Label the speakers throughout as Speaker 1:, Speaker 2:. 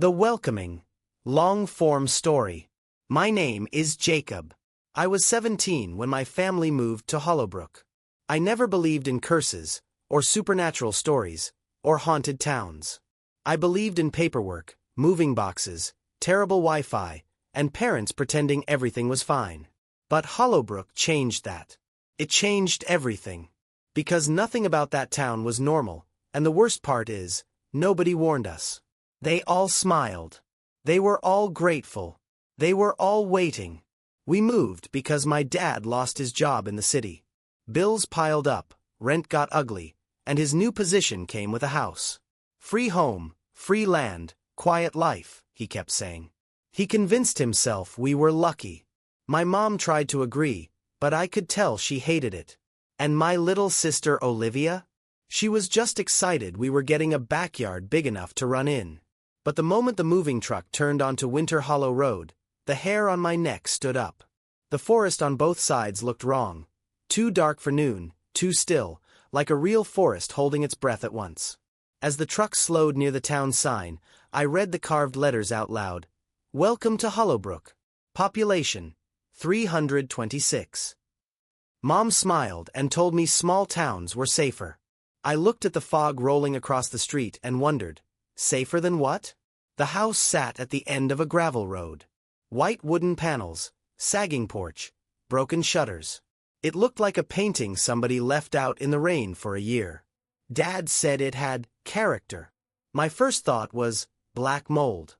Speaker 1: The welcoming, long-form story. My name is Jacob. I was 17 when my family moved to Hollowbrook. I never believed in curses, or supernatural stories, or haunted towns. I believed in paperwork, moving boxes, terrible Wi-Fi, and parents pretending everything was fine. But Hollowbrook changed that. It changed everything. Because nothing about that town was normal, and the worst part is, nobody warned us. They all smiled. They were all grateful. They were all waiting. We moved because my dad lost his job in the city. Bills piled up, rent got ugly, and his new position came with a house. Free home, free land, quiet life, he kept saying. He convinced himself we were lucky. My mom tried to agree, but I could tell she hated it. And my little sister Olivia? She was just excited we were getting a backyard big enough to run in. But the moment the moving truck turned onto Winter Hollow Road, the hair on my neck stood up. The forest on both sides looked wrong. Too dark for noon, too still, like a real forest holding its breath at once. As the truck slowed near the town sign, I read the carved letters out loud. Welcome to Hollowbrook. Population, 326. Mom smiled and told me small towns were safer. I looked at the fog rolling across the street and wondered, safer than what? The house sat at the end of a gravel road. White wooden panels, sagging porch, broken shutters. It looked like a painting somebody left out in the rain for a year. Dad said it had character. My first thought was black mold.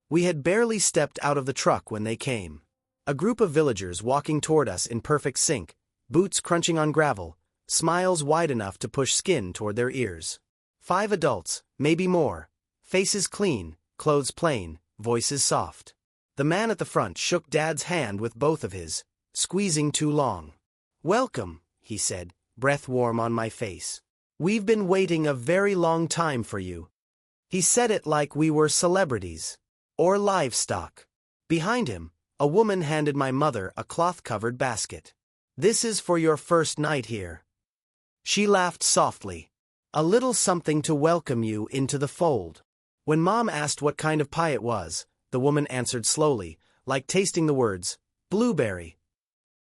Speaker 1: We had barely stepped out of the truck when they came. A group of villagers walking toward us in perfect sync, boots crunching on gravel, smiles wide enough to push skin toward their ears. 5 adults, maybe more, faces clean, clothes plain, voices soft. The man at the front shook Dad's hand with both of his, squeezing too long. Welcome, he said, breath warm on my face. We've been waiting a very long time for you. He said it like we were celebrities. Or livestock. Behind him, a woman handed my mother a cloth-covered basket. This is for your first night here. She laughed softly. A little something to welcome you into the fold. When Mom asked what kind of pie it was, the woman answered slowly, like tasting the words, blueberry.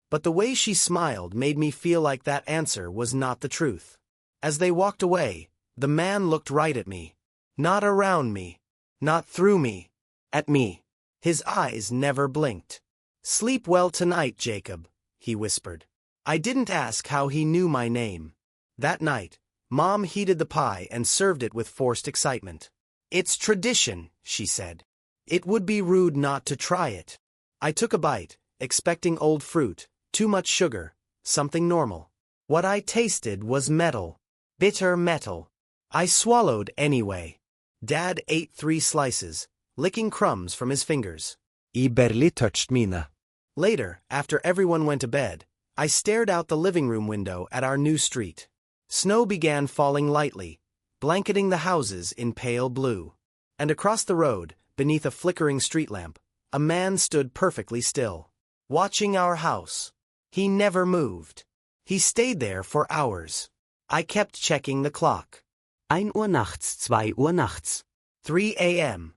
Speaker 1: But the way she smiled made me feel like that answer was not the truth. As they walked away, the man looked right at me. Not around me. Not through me. At me. His eyes never blinked. Sleep well tonight, Jacob, he whispered. I didn't ask how he knew my name. That night, Mom heated the pie and served it with forced excitement. It's tradition, she said. It would be rude not to try it. I took a bite, expecting old fruit, too much sugar, something normal. What I tasted was metal. Bitter metal. I swallowed anyway. Dad ate 3 slices, licking crumbs from his fingers. I barely touched mine. Later, after everyone went to bed, I stared out the living room window at our new street. Snow began falling lightly, blanketing the houses in pale blue. And across the road, beneath a flickering street lamp, a man stood perfectly still, watching our house. He never moved. He stayed there for hours. I kept checking the clock.
Speaker 2: 1 Uhr nachts, 2 Uhr nachts.
Speaker 1: 3 a.m.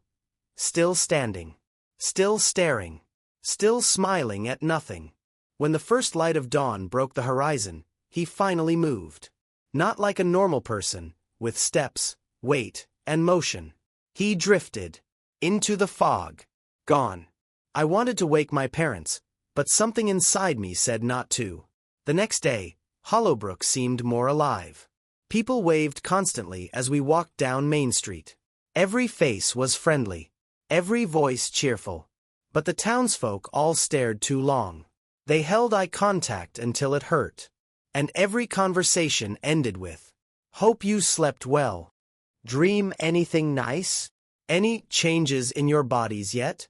Speaker 1: Still standing. Still staring. Still smiling at nothing. When the first light of dawn broke the horizon, he finally moved. Not like a normal person, with steps, weight, and motion. He drifted. Into the fog. Gone. I wanted to wake my parents, but something inside me said not to. The next day, Hollowbrook seemed more alive. People waved constantly as we walked down Main Street. Every face was friendly. Every voice cheerful. But the townsfolk all stared too long. They held eye contact until it hurt. And every conversation ended with, "Hope you slept well. Dream anything nice? Any changes in your bodies yet?"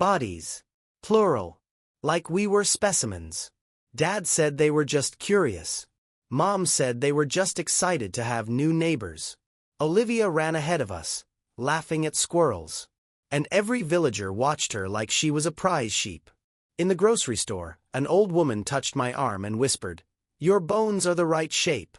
Speaker 1: Bodies. Plural. Like we were specimens. Dad said they were just curious. Mom said they were just excited to have new neighbors. Olivia ran ahead of us, laughing at squirrels. And every villager watched her like she was a prize sheep. In the grocery store, an old woman touched my arm and whispered, "Your bones are the right shape."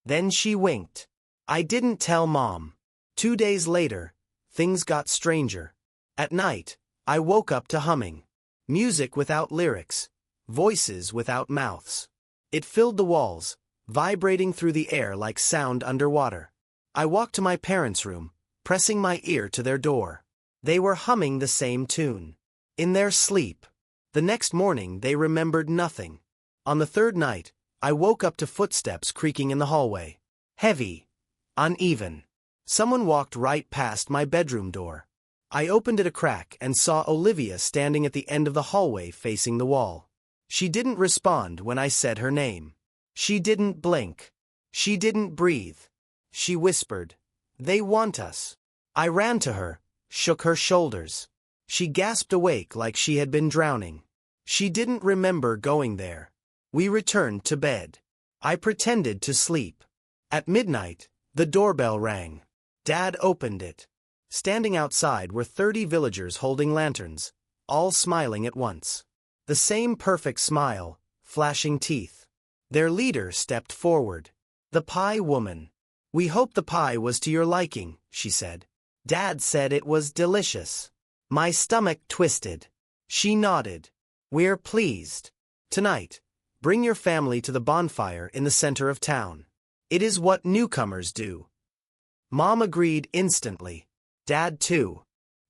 Speaker 1: Then she winked. I didn't tell Mom. 2 days later, things got stranger. At night, I woke up to humming. Music without lyrics, voices without mouths. It filled the walls, vibrating through the air like sound underwater. I walked to my parents' room, pressing my ear to their door. They were humming the same tune. In their sleep. The next morning they remembered nothing. On the third night, I woke up to footsteps creaking in the hallway. Heavy. Uneven. Someone walked right past my bedroom door. I opened it a crack and saw Olivia standing at the end of the hallway facing the wall. She didn't respond when I said her name. She didn't blink. She didn't breathe. She whispered, "They want us." I ran to her, shook her shoulders. She gasped awake like she had been drowning. She didn't remember going there. We returned to bed. I pretended to sleep. At midnight, the doorbell rang. Dad opened it. Standing outside were 30 villagers holding lanterns, all smiling at once. The same perfect smile, flashing teeth. Their leader stepped forward. The pie woman. "We hope the pie was to your liking," she said. "Dad said it was delicious." My stomach twisted. She nodded. "We're pleased. Tonight, bring your family to the bonfire in the center of town. It is what newcomers do." Mom agreed instantly. Dad too.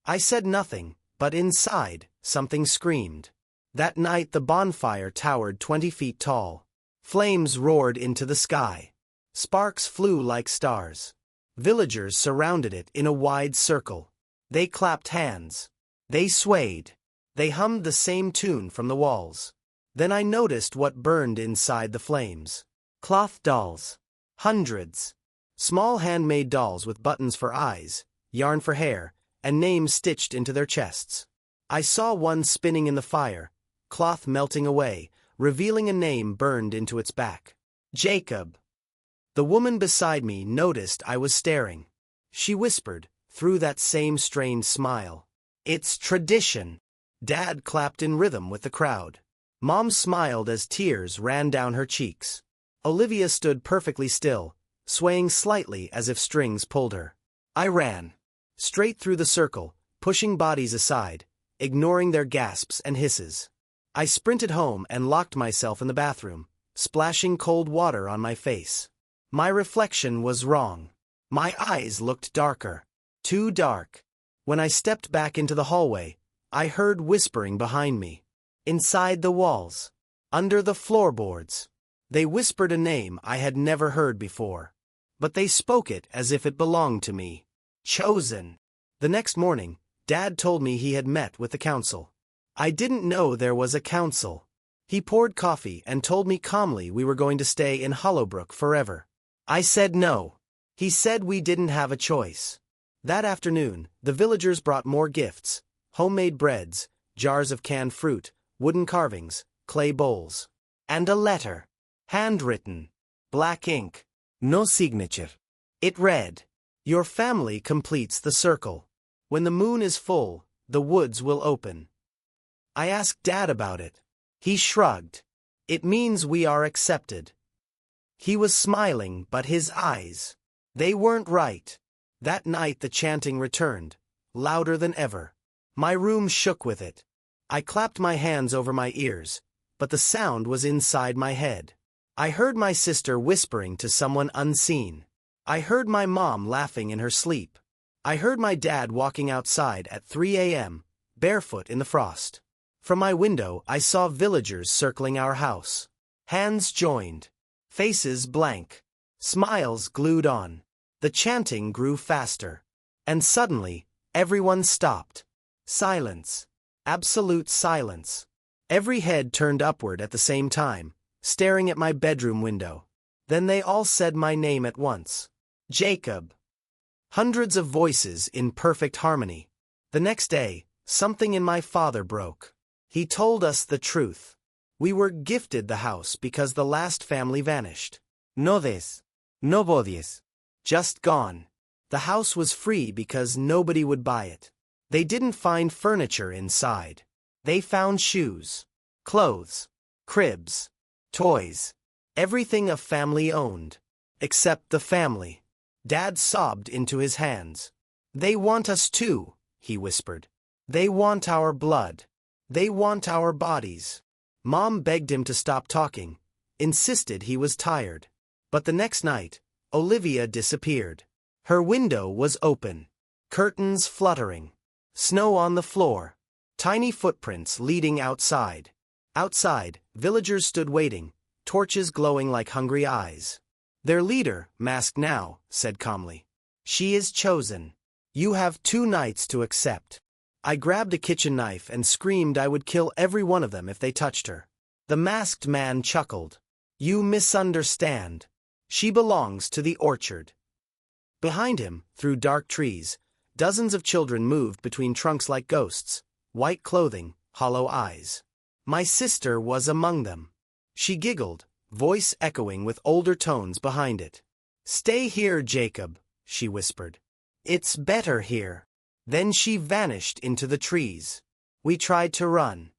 Speaker 1: I said nothing, but inside, something screamed. That night the bonfire towered 20 feet tall. Flames roared into the sky. Sparks flew like stars. Villagers surrounded it in a wide circle. They clapped hands. They swayed. They hummed the same tune from the walls. Then I noticed what burned inside the flames. Cloth dolls. Hundreds. Small handmade dolls with buttons for eyes, yarn for hair, and names stitched into their chests. I saw one spinning in the fire, cloth melting away, revealing a name burned into its back. Jacob. The woman beside me noticed I was staring. She whispered, through that same strained smile, "It's tradition." Dad clapped in rhythm with the crowd. Mom smiled as tears ran down her cheeks. Olivia stood perfectly still, swaying slightly as if strings pulled her. I ran. Straight through the circle, pushing bodies aside, ignoring their gasps and hisses. I sprinted home and locked myself in the bathroom, splashing cold water on my face. My reflection was wrong. My eyes looked darker. Too dark. When I stepped back into the hallway, I heard whispering behind me. Inside the walls. Under the floorboards. They whispered a name I had never heard before. But they spoke it as if it belonged to me. Chosen. The next morning, Dad told me he had met with the council. I didn't know there was a council. He poured coffee and told me calmly we were going to stay in Hollowbrook forever. I said no. He said we didn't have a choice. That afternoon, the villagers brought more gifts: homemade breads, jars of canned fruit, wooden carvings, clay bowls. And a letter. Handwritten. Black ink. No signature. It read, "Your family completes the circle. When the moon is full, the woods will open." I asked Dad about it. He shrugged. "It means we are accepted." He was smiling, but his eyes, they weren't right. That night the chanting returned, louder than ever. My room shook with it. I clapped my hands over my ears, but the sound was inside my head. I heard my sister whispering to someone unseen. I heard my mom laughing in her sleep. I heard my dad walking outside at 3 a.m., barefoot in the frost. From my window I saw villagers circling our house. Hands joined. Faces blank. Smiles glued on. The chanting grew faster. And suddenly, everyone stopped. Silence. Absolute silence. Every head turned upward at the same time, staring at my bedroom window. Then they all said my name at once. Jacob. Hundreds of voices in perfect harmony. The next day, something in my father broke. He told us the truth. We were gifted the house because the last family vanished. No des. No bodies. Just gone. The house was free because nobody would buy it. They didn't find furniture inside. They found shoes, clothes, cribs, toys, everything a family owned. Except the family. Dad sobbed into his hands. They want us too, he whispered. They want our blood. They want our bodies. Mom begged him to stop talking, insisted he was tired. But the next night, Olivia disappeared. Her window was open. Curtains fluttering. Snow on the floor. Tiny footprints leading outside. Outside, villagers stood waiting, torches glowing like hungry eyes. Their leader, masked now, said calmly, "She is chosen. You have 2 nights to accept." I grabbed a kitchen knife and screamed I would kill every one of them if they touched her. The masked man chuckled. "You misunderstand. She belongs to the orchard." Behind him, through dark trees, dozens of children moved between trunks like ghosts, white clothing, hollow eyes. My sister was among them. She giggled, voice echoing with older tones behind it. "Stay here, Jacob," she whispered. "It's better here." Then she vanished into the trees. We tried to run.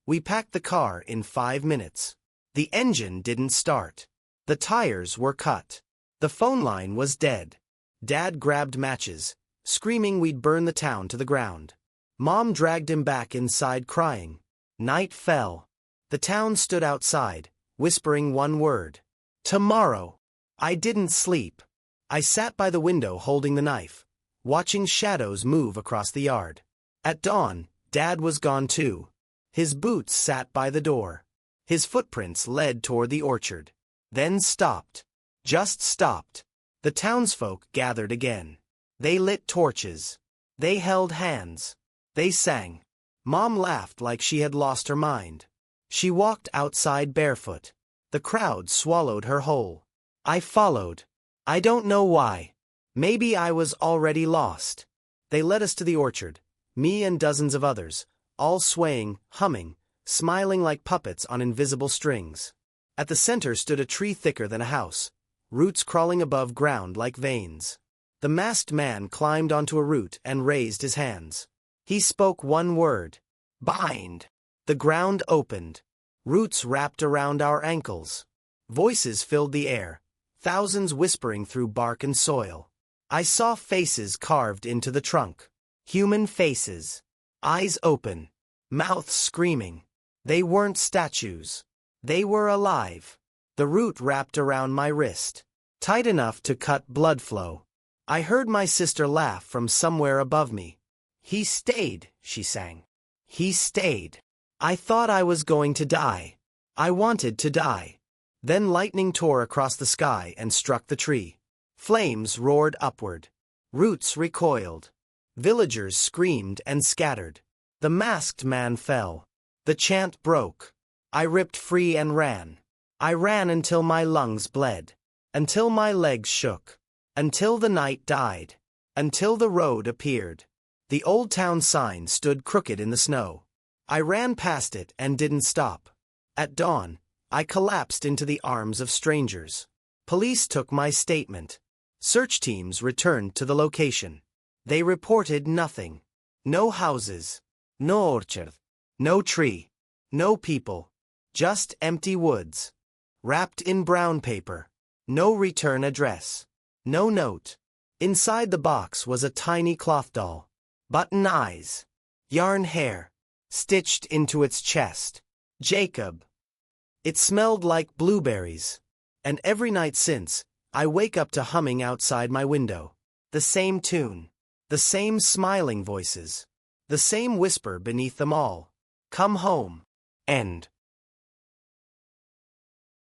Speaker 1: We packed the car in 5 minutes. The engine didn't start. The tires were cut. The phone line was dead. Dad grabbed matches, screaming we'd burn the town to the ground. Mom dragged him back inside crying. Night fell. The town stood outside, whispering one word. Tomorrow. I didn't sleep. I sat by the window holding the knife, watching shadows move across the yard. At dawn, Dad was gone too. His boots sat by the door. His footprints led toward the orchard. Then stopped. Just stopped. The townsfolk gathered again. They lit torches. They held hands. They sang. Mom laughed like she had lost her mind. She walked outside barefoot. The crowd swallowed her whole. I followed. I don't know why. Maybe I was already lost. They led us to the orchard, me and dozens of others, all swaying, humming, smiling like puppets on invisible strings. At the center stood a tree thicker than a house, roots crawling above ground like veins. The masked man climbed onto a root and raised his hands. He spoke one word. Bind. The ground opened. Roots wrapped around our ankles. Voices filled the air, thousands whispering through bark and soil. I saw faces carved into the trunk. Human faces. Eyes open. Mouths screaming. They weren't statues. They were alive. The root wrapped around my wrist, tight enough to cut blood flow. I heard my sister laugh from somewhere above me. "He stayed," she sang. "He stayed." I thought I was going to die. I wanted to die. Then lightning tore across the sky and struck the tree. Flames roared upward. Roots recoiled. Villagers screamed and scattered. The masked man fell. The chant broke. I ripped free and ran. I ran until my lungs bled. Until my legs shook. Until the night died. Until the road appeared. The old town sign stood crooked in the snow. I ran past it and didn't stop. At dawn, I collapsed into the arms of strangers. Police took my statement. Search teams returned to the location. They reported nothing. No houses. No orchard. No tree. No people. Just empty woods. Wrapped in brown paper. No return address. No note. Inside the box was a tiny cloth doll. Button eyes. Yarn hair. Stitched into its chest. Jacob. It smelled like blueberries. And every night since, I wake up to humming outside my window. The same tune. The same smiling voices. The same whisper beneath them all. Come home. End.